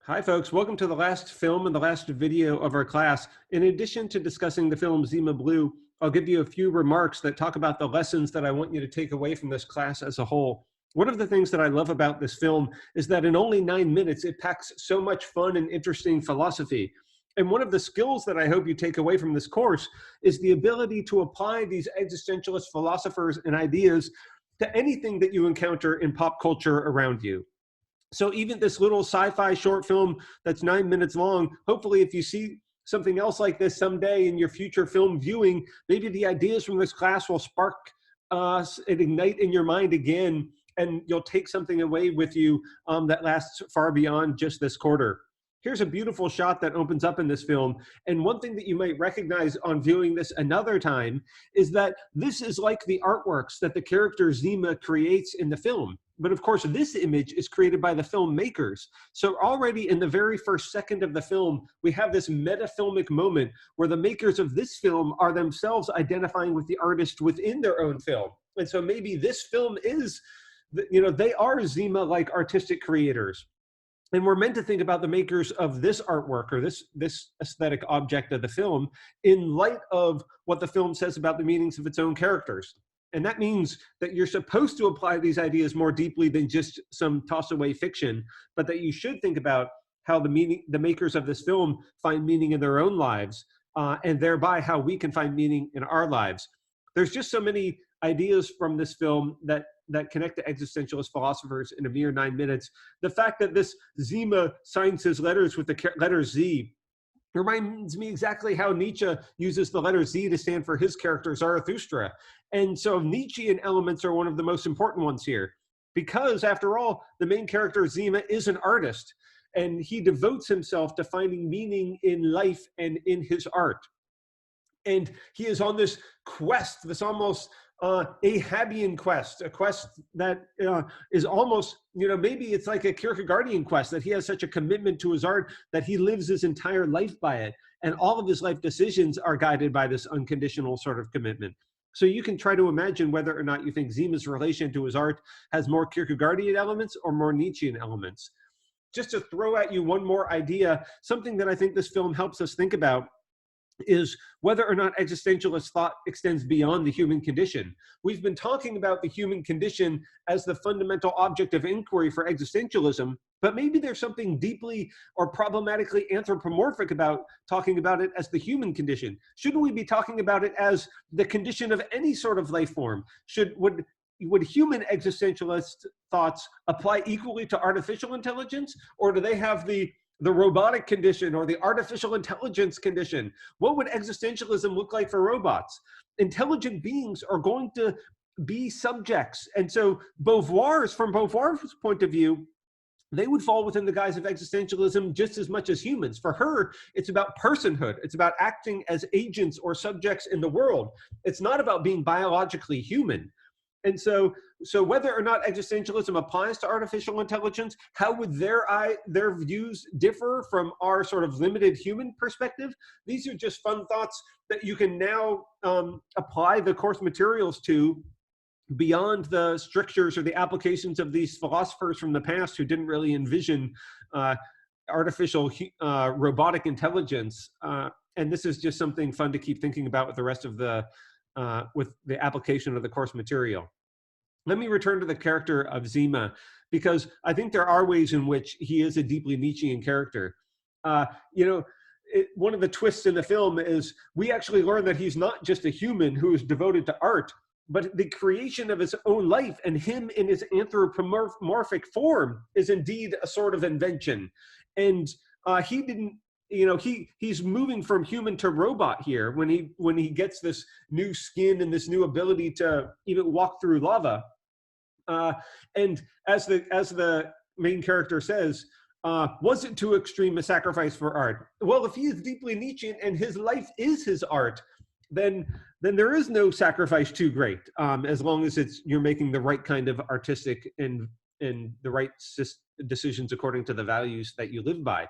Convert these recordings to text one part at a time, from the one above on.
Hi, folks. Welcome to the last film and the last video of our class. In addition to discussing the film Zima Blue, I'll give you a few remarks that talk about the lessons that I want you to take away from this class as a whole. One of the things that I love about this film is that in only 9 minutes, it packs so much fun and interesting philosophy. And one of the skills that I hope you take away from this course is the ability to apply these existentialist philosophers and ideas to anything that you encounter in pop culture around you. So even this little sci-fi short film that's 9 minutes long, hopefully if you see something else like this someday in your future film viewing, maybe the ideas from this class will spark and ignite in your mind again, and you'll take something away with you that lasts far beyond just this quarter. Here's a beautiful shot that opens up in this film. And one thing that you might recognize on viewing this another time is that this is like the artworks that the character Zima creates in the film. But of course, this image is created by the filmmakers. So already in the very first second of the film, we have this meta-filmic moment where the makers of this film are themselves identifying with the artist within their own film. And so maybe this film is, they are Zima-like artistic creators. And we're meant to think about the makers of this artwork or this aesthetic object of the film in light of what the film says about the meanings of its own characters. And that means that you're supposed to apply these ideas more deeply than just some toss-away fiction, but that you should think about how the makers of this film find meaning in their own lives, and thereby how we can find meaning in our lives. There's just so many ideas from this film that connect to existentialist philosophers in a mere 9 minutes. The fact that this Zima signs his letters with the letter Z reminds me exactly how Nietzsche uses the letter Z to stand for his character Zarathustra. And so Nietzschean elements are one of the most important ones here, because after all, the main character Zima is an artist, and he devotes himself to finding meaning in life and in his art. And he is on this quest, this almost Ahabian quest, a quest that is almost, maybe it's like a Kierkegaardian quest, that he has such a commitment to his art that he lives his entire life by it. And all of his life decisions are guided by this unconditional sort of commitment. So you can try to imagine whether or not you think Zima's relation to his art has more Kierkegaardian elements or more Nietzschean elements. Just to throw at you one more idea, something that I think this film helps us think about is whether or not existentialist thought extends beyond the human condition. We've been talking about the human condition as the fundamental object of inquiry for existentialism, but maybe there's something deeply or problematically anthropomorphic about talking about it as the human condition. Shouldn't we be talking about it as the condition of any sort of life form? Would human existentialist thoughts apply equally to artificial intelligence, or do they have the robotic condition or the artificial intelligence condition? What would existentialism look like for robots? Intelligent beings are going to be subjects. And so from Beauvoir's point of view, they would fall within the guise of existentialism just as much as humans. For her, it's about personhood. It's about acting as agents or subjects in the world. It's not about being biologically human. And so whether or not existentialism applies to artificial intelligence, how would their views differ from our sort of limited human perspective? These are just fun thoughts that you can now apply the course materials to beyond the strictures or the applications of these philosophers from the past who didn't really envision artificial robotic intelligence. And this is just something fun to keep thinking about with the rest of with the application of the course material. Let me return to the character of Zima, because I think there are ways in which he is a deeply Nietzschean character. One of the twists in the film is we actually learn that he's not just a human who is devoted to art, but the creation of his own life and him in his anthropomorphic form is indeed a sort of invention. And he didn't, he's moving from human to robot here when he gets this new skin and this new ability to even walk through lava. And as the main character says, was it too extreme a sacrifice for art? Well, if he is deeply Nietzschean and his life is his art, then there is no sacrifice too great, as long as you're making the right kind of artistic and the right decisions according to the values that you live by.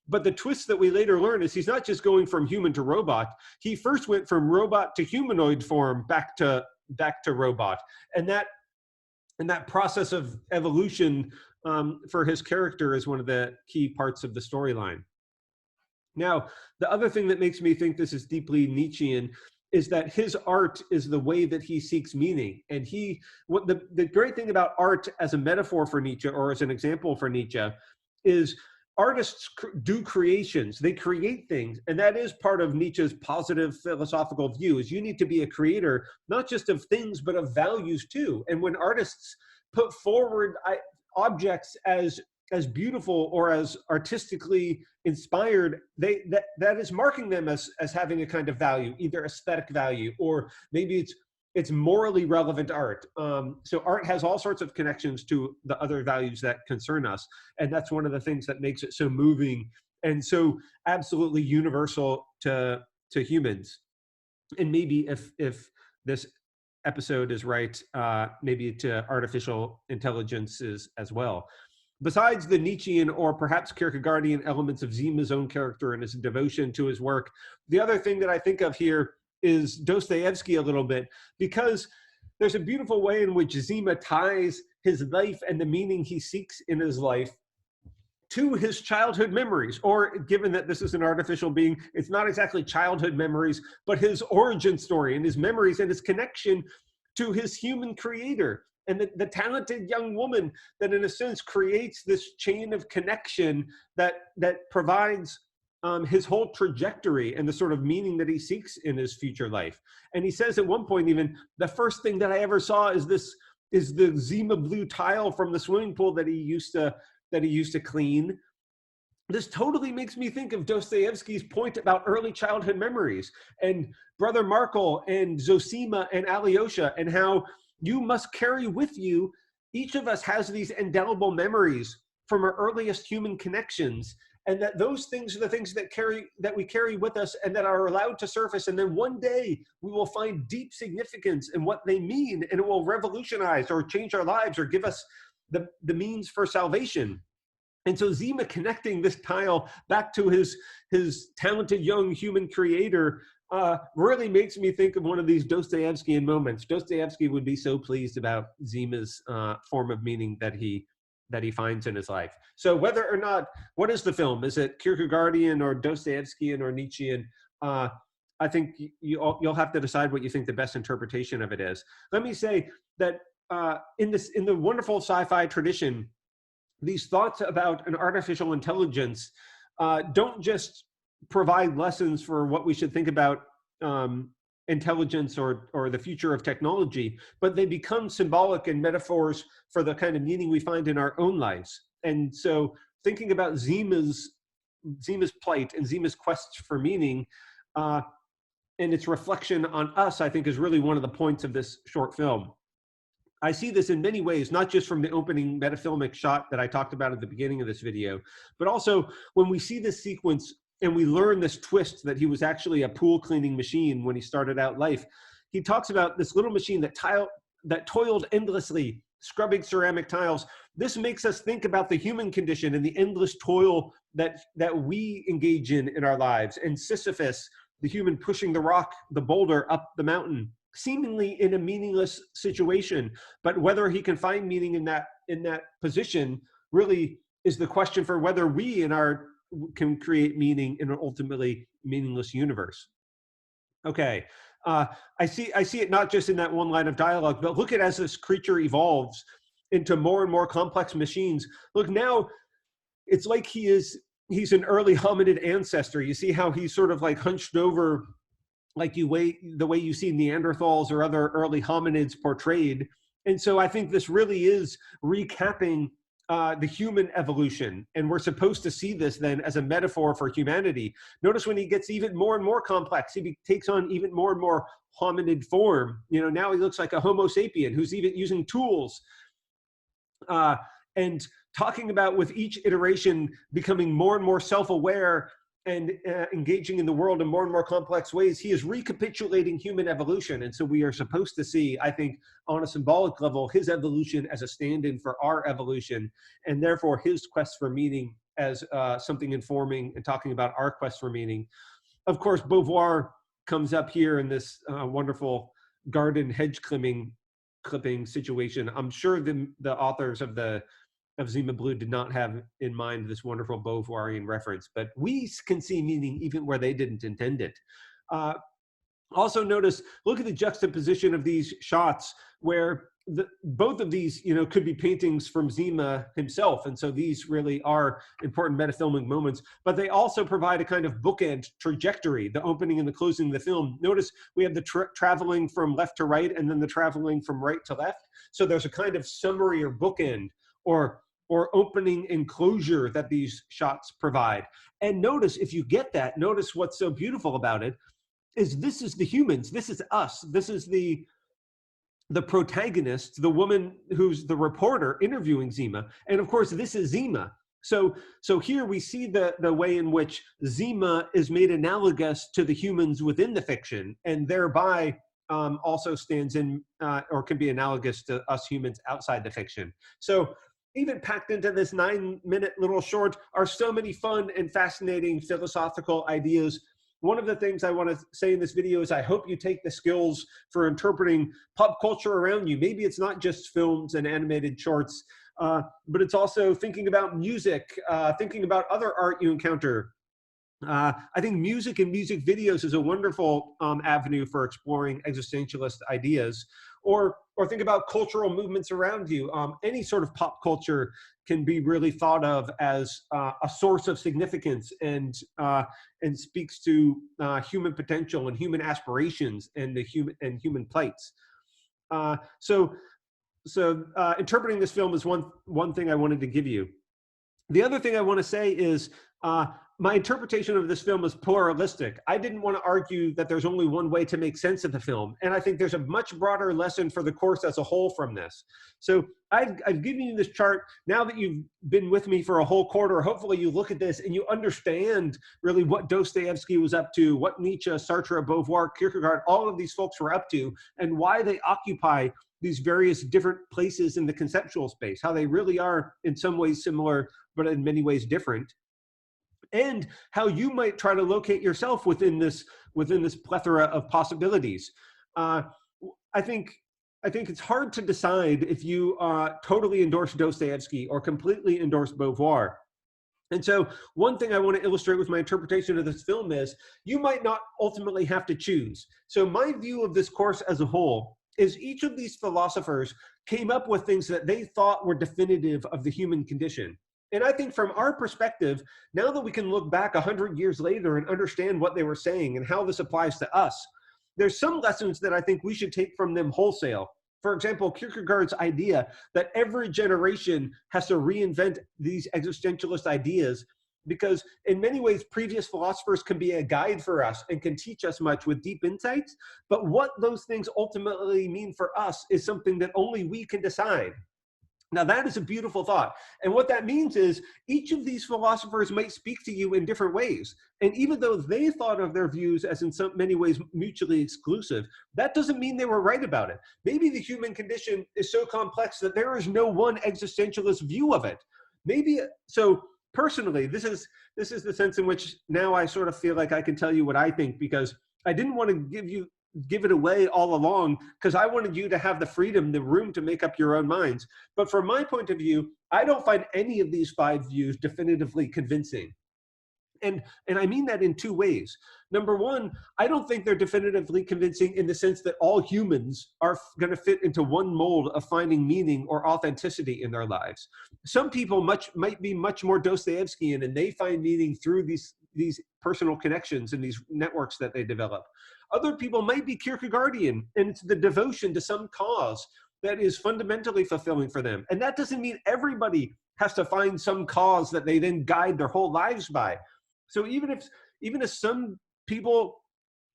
But the twist that we later learn is he's not just going from human to robot. He first went from robot to humanoid form back to robot, and that process of evolution for his character is one of the key parts of the storyline. Now, the other thing that makes me think this is deeply Nietzschean is that his art is the way that he seeks meaning. And what the great thing about art as a metaphor for Nietzsche, or as an example for Nietzsche, is artists do creations. They create things. And that is part of Nietzsche's positive philosophical view, is you need to be a creator, not just of things, but of values too. And when artists put forward objects as beautiful or as artistically inspired, that is marking them as having a kind of value, either aesthetic value, or maybe it's morally relevant art. So art has all sorts of connections to the other values that concern us. And that's one of the things that makes it so moving and so absolutely universal to humans. And maybe if this episode is right, maybe to artificial intelligences as well. Besides the Nietzschean or perhaps Kierkegaardian elements of Zima's own character and his devotion to his work, the other thing that I think of here is Dostoevsky a little bit, because there's a beautiful way in which Zima ties his life and the meaning he seeks in his life to his childhood memories, or given that this is an artificial being, it's not exactly childhood memories, but his origin story and his memories and his connection to his human creator. And the talented young woman that, in a sense, creates this chain of connection that provides his whole trajectory and the sort of meaning that he seeks in his future life. And he says at one point, even, the first thing that I ever saw is the Zima blue tile from the swimming pool that he used to clean. This totally makes me think of Dostoevsky's point about early childhood memories and Brother Markle and Zosima and Alyosha, and how you must carry with you, each of us has these indelible memories from our earliest human connections, and that those things are the things that we carry with us and that are allowed to surface. And then one day we will find deep significance in what they mean, and it will revolutionize or change our lives or give us the means for salvation. And so Zima connecting this tile back to his talented young human creator really makes me think of one of these Dostoevskian moments. Dostoevsky would be so pleased about Zima's form of meaning that he finds in his life. So whether or not, what is the film? Is it Kierkegaardian or Dostoevskian or Nietzschean? I think you'll have to decide what you think the best interpretation of it is. Let me say that in the wonderful sci-fi tradition, these thoughts about an artificial intelligence don't just provide lessons for what we should think about intelligence or the future of technology, but they become symbolic and metaphors for the kind of meaning we find in our own lives. And so thinking about Zima's plight and Zima's quest for meaning and its reflection on us, I think, is really one of the points of this short film. I see this in many ways, not just from the opening metafilmic shot that I talked about at the beginning of this video, but also when we see this sequence and we learn this twist that he was actually a pool cleaning machine when he started out life. He talks about this little machine that toiled endlessly, scrubbing ceramic tiles. This makes us think about the human condition and the endless toil that we engage in our lives. And Sisyphus, the human pushing the boulder up the mountain, seemingly in a meaningless situation, but whether he can find meaning in that position really is the question for whether we can create meaning in an ultimately meaningless universe. Okay, I see it not just in that one line of dialogue, but look at as this creature evolves into more and more complex machines. Look, now it's like he's an early hominid ancestor. You see how he's sort of like hunched over, like the way you see Neanderthals or other early hominids portrayed. And so I think this really is recapping the human evolution. And we're supposed to see this then as a metaphor for humanity. Notice when he gets even more and more complex, he takes on even more and more hominid form. Now he looks like a Homo sapien who's even using tools. And talking about, with each iteration, becoming more and more self-aware and engaging in the world in more and more complex ways. He is recapitulating human evolution. And so we are supposed to see, I think, on a symbolic level, his evolution as a stand-in for our evolution, and therefore his quest for meaning as something informing and talking about our quest for meaning. Of course, Beauvoir comes up here in this wonderful garden hedge clipping situation. I'm sure the authors of the Zima Blue did not have in mind this wonderful Beauvoirian reference, but we can see meaning even where they didn't intend it. Also notice, look at the juxtaposition of these shots where both of these, could be paintings from Zima himself. And so these really are important metafilmic moments, but they also provide a kind of bookend trajectory, the opening and the closing of the film. Notice we have the traveling from left to right and then the traveling from right to left. So there's a kind of summary or bookend or opening and closure that these shots provide. And notice, if you get that, notice what's so beautiful about it is this is the humans, this is us, this is the protagonist, the woman who's the reporter interviewing Zima, and of course this is Zima. So here we see the way in which Zima is made analogous to the humans within the fiction, and thereby also stands in or can be analogous to us humans outside the fiction. So even packed into this 9-minute little short are so many fun and fascinating philosophical ideas. One of the things I want to say in this video is I hope you take the skills for interpreting pop culture around you. Maybe it's not just films and animated shorts, but it's also thinking about music, thinking about other art you encounter. I think music and music videos is a wonderful avenue for exploring existentialist ideas. Or think about cultural movements around you. Any sort of pop culture can be really thought of as a source of significance and speaks to human potential and human aspirations and human plights. So interpreting this film is one thing I wanted to give you. The other thing I want to say is my interpretation of this film is pluralistic. I didn't want to argue that there's only one way to make sense of the film. And I think there's a much broader lesson for the course as a whole from this. So I've given you this chart. Now that you've been with me for a whole quarter, hopefully you look at this and you understand really what Dostoevsky was up to, what Nietzsche, Sartre, Beauvoir, Kierkegaard, all of these folks were up to, and why they occupy these various different places in the conceptual space, how they really are in some ways similar, but in many ways different. And how you might try to locate yourself within this plethora of possibilities. I think it's hard to decide if you totally endorse Dostoevsky or completely endorse Beauvoir. And so one thing I want to illustrate with my interpretation of this film is you might not ultimately have to choose. So my view of this course as a whole is each of these philosophers came up with things that they thought were definitive of the human condition. And I think from our perspective, now that we can look back 100 years later and understand what they were saying and how this applies to us, there's some lessons that I think we should take from them wholesale. For example, Kierkegaard's idea that every generation has to reinvent these existentialist ideas, because in many ways, previous philosophers can be a guide for us and can teach us much with deep insights. But what those things ultimately mean for us is something that only we can decide. Now, that is a beautiful thought. And what that means is each of these philosophers might speak to you in different ways. And even though they thought of their views as in so many ways mutually exclusive, that doesn't mean they were right about it. Maybe the human condition is so complex that there is no one existentialist view of it. So personally, this is the sense in which now I sort of feel like I can tell you what I think, because I didn't want to give it away all along, because I wanted you to have the freedom, the room to make up your own minds. But from my point of view, I don't find any of these 5 views definitively convincing. And I mean that in 2 ways. Number one, I don't think they're definitively convincing in the sense that all humans are going to fit into one mold of finding meaning or authenticity in their lives. Some people might be much more Dostoevskian, and they find meaning through these personal connections and these networks that they develop. Other people might be Kierkegaardian, and it's the devotion to some cause that is fundamentally fulfilling for them. And that doesn't mean everybody has to find some cause that they then guide their whole lives by. So even if some people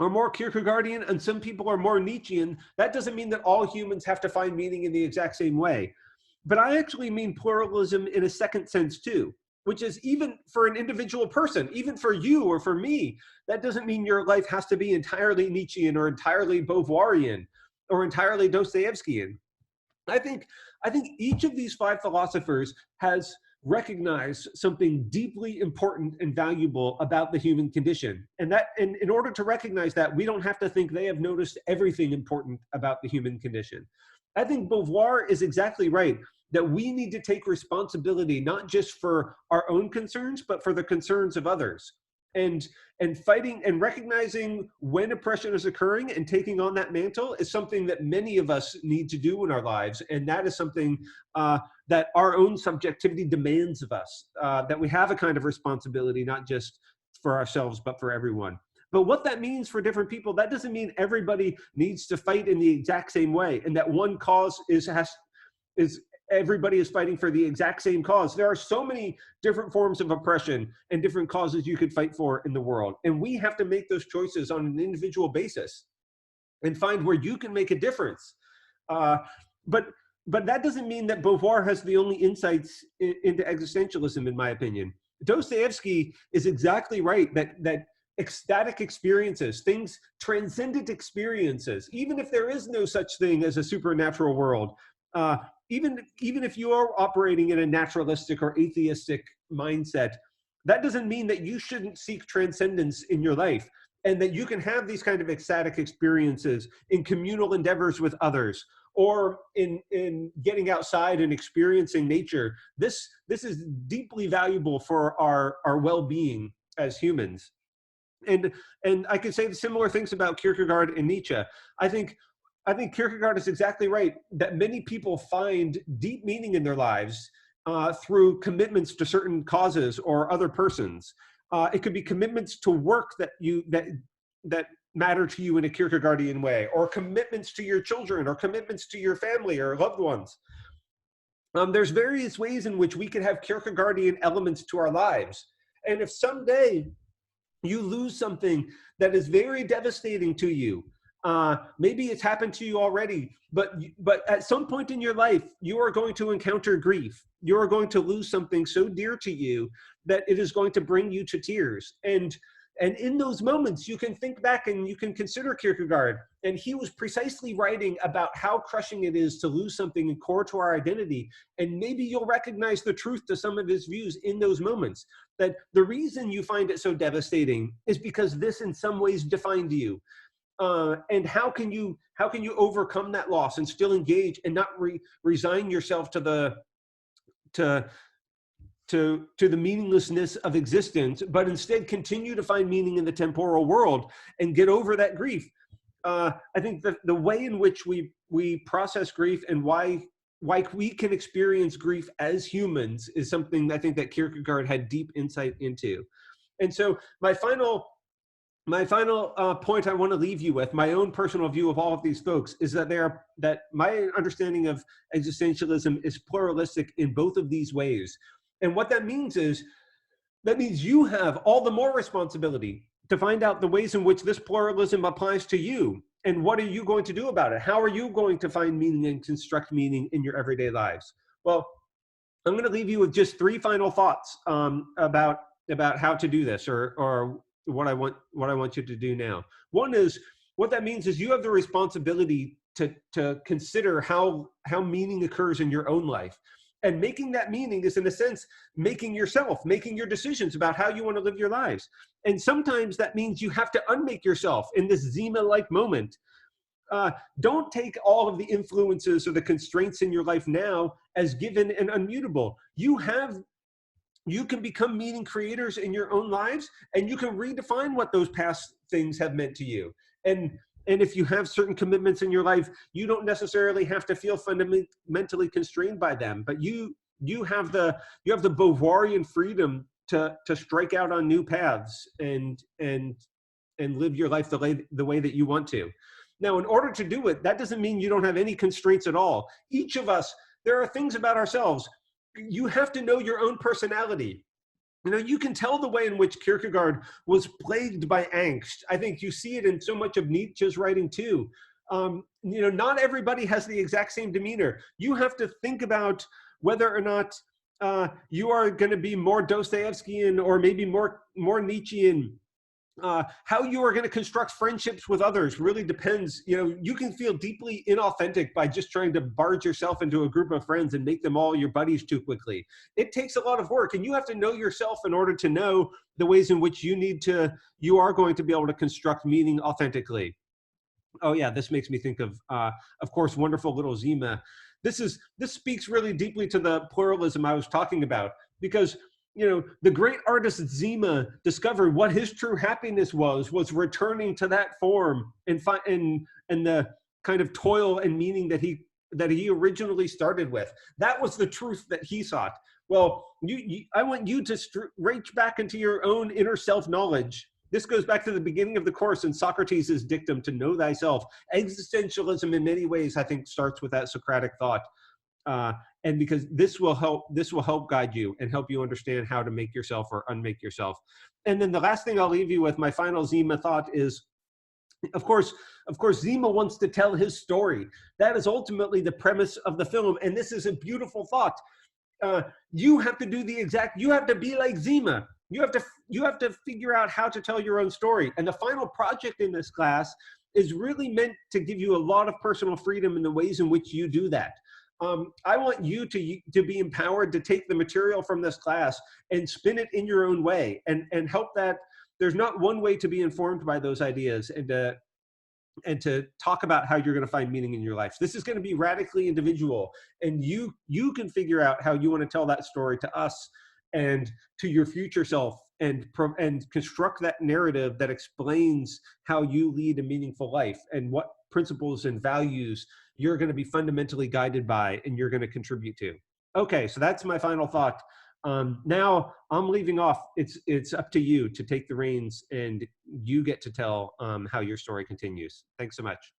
are more Kierkegaardian and some people are more Nietzschean, that doesn't mean that all humans have to find meaning in the exact same way. But I actually mean pluralism in a second sense too, which is even for an individual person, even for you or for me, that doesn't mean your life has to be entirely Nietzschean or entirely Beauvoirian or entirely Dostoevskian. I think each of these 5 philosophers has recognized something deeply important and valuable about the human condition. And in order to recognize that, we don't have to think they have noticed everything important about the human condition. I think Beauvoir is exactly right that we need to take responsibility, not just for our own concerns, but for the concerns of others. And fighting and recognizing when oppression is occurring and taking on that mantle is something that many of us need to do in our lives. And that is something that our own subjectivity demands of us, that we have a kind of responsibility, not just for ourselves, but for everyone. But what that means for different people, that doesn't mean everybody needs to fight in the exact same way, and that one cause is everybody is fighting for the exact same cause. There are so many different forms of oppression and different causes you could fight for in the world. And we have to make those choices on an individual basis and find where you can make a difference. But that doesn't mean that Beauvoir has the only insights into existentialism, in my opinion. Dostoevsky is exactly right that ecstatic experiences, things, transcendent experiences, even if there is no such thing as a supernatural world, even if you are operating in a naturalistic or atheistic mindset, that doesn't mean that you shouldn't seek transcendence in your life, and that you can have these kind of ecstatic experiences in communal endeavors with others, or in getting outside and experiencing nature. This is deeply valuable for our well-being as humans. And I could say similar things about Kierkegaard and Nietzsche. I think Kierkegaard is exactly right, that many people find deep meaning in their lives through commitments to certain causes or other persons. It could be commitments to work that matter to you in a Kierkegaardian way, or commitments to your children, or commitments to your family or loved ones. There's various ways in which we can have Kierkegaardian elements to our lives. And if someday you lose something that is very devastating to you, maybe it's happened to you already, but at some point in your life, you are going to encounter grief. You are going to lose something so dear to you that it is going to bring you to tears. And in those moments, you can think back and you can consider Kierkegaard. And he was precisely writing about how crushing it is to lose something core to our identity. And maybe you'll recognize the truth to some of his views in those moments, that the reason you find it so devastating is because this in some ways defined you. And how can you overcome that loss and still engage and not resign yourself to the meaninglessness of existence, but instead continue to find meaning in the temporal world and get over that grief? I think the way in which we process grief and why we can experience grief as humans is something I think that Kierkegaard had deep insight into. And so my final point I want to leave you with, my own personal view of all of these folks, is that my understanding of existentialism is pluralistic in both of these ways. And what that means is, that means you have all the more responsibility to find out the ways in which this pluralism applies to you. And what are you going to do about it? How are you going to find meaning and construct meaning in your everyday lives? Well, I'm going to leave you with just 3 final thoughts about how to do this, or what I want you to do now. One is, what that means is you have the responsibility to consider how meaning occurs in your own life. And making that meaning is, in a sense, making your decisions about how you want to live your lives. And sometimes that means you have to unmake yourself in this Zima-like moment. Don't take all of the influences or the constraints in your life now as given and unmutable. You can become meaning creators in your own lives, and you can redefine what those past things have meant to you. And if you have certain commitments in your life, you don't necessarily have to feel fundamentally constrained by them, but you have the Beauvoirian freedom to strike out on new paths and live your life the way that you want to. Now, in order to do it, that doesn't mean you don't have any constraints at all. Each of us, there are things about ourselves. You have to know your own personality. You can tell the way in which Kierkegaard was plagued by angst. I think you see it in so much of Nietzsche's writing too. Not everybody has the exact same demeanor. You have to think about whether or not you are going to be more Dostoevskian or maybe more Nietzschean. How you are going to construct friendships with others really depends. You can feel deeply inauthentic by just trying to barge yourself into a group of friends and make them all your buddies too quickly. It takes a lot of work, and you have to know yourself in order to know the ways in which you are going to be able to construct meaning authentically. Oh yeah, this makes me think of course, wonderful little Zima. this speaks really deeply to the pluralism I was talking about, because the great artist Zima discovered what his true happiness was returning to that form and the kind of toil and meaning that he originally started with. That was the truth that he sought. Well, I want you to reach back into your own inner self-knowledge. This goes back to the beginning of the course in Socrates' dictum, to know thyself. Existentialism in many ways, I think, starts with that Socratic thought. And because this will help guide you and help you understand how to make yourself or unmake yourself. And then the last thing I'll leave you with, my final Zima thought, is, of course, Zima wants to tell his story. That is ultimately the premise of the film. And this is a beautiful thought. You have to you have to be like Zima. You have to figure out how to tell your own story. And the final project in this class is really meant to give you a lot of personal freedom in the ways in which you do that. I want you to be empowered to take the material from this class and spin it in your own way, and help that there's not one way to be informed by those ideas, and to talk about how you're going to find meaning in your life. This is going to be radically individual, and you can figure out how you want to tell that story to us and to your future self, and construct that narrative that explains how you lead a meaningful life and what principles and values you're going to be fundamentally guided by and you're going to contribute to. Okay, so that's my final thought. Now I'm leaving off. It's up to you to take the reins, and you get to tell how your story continues. Thanks so much.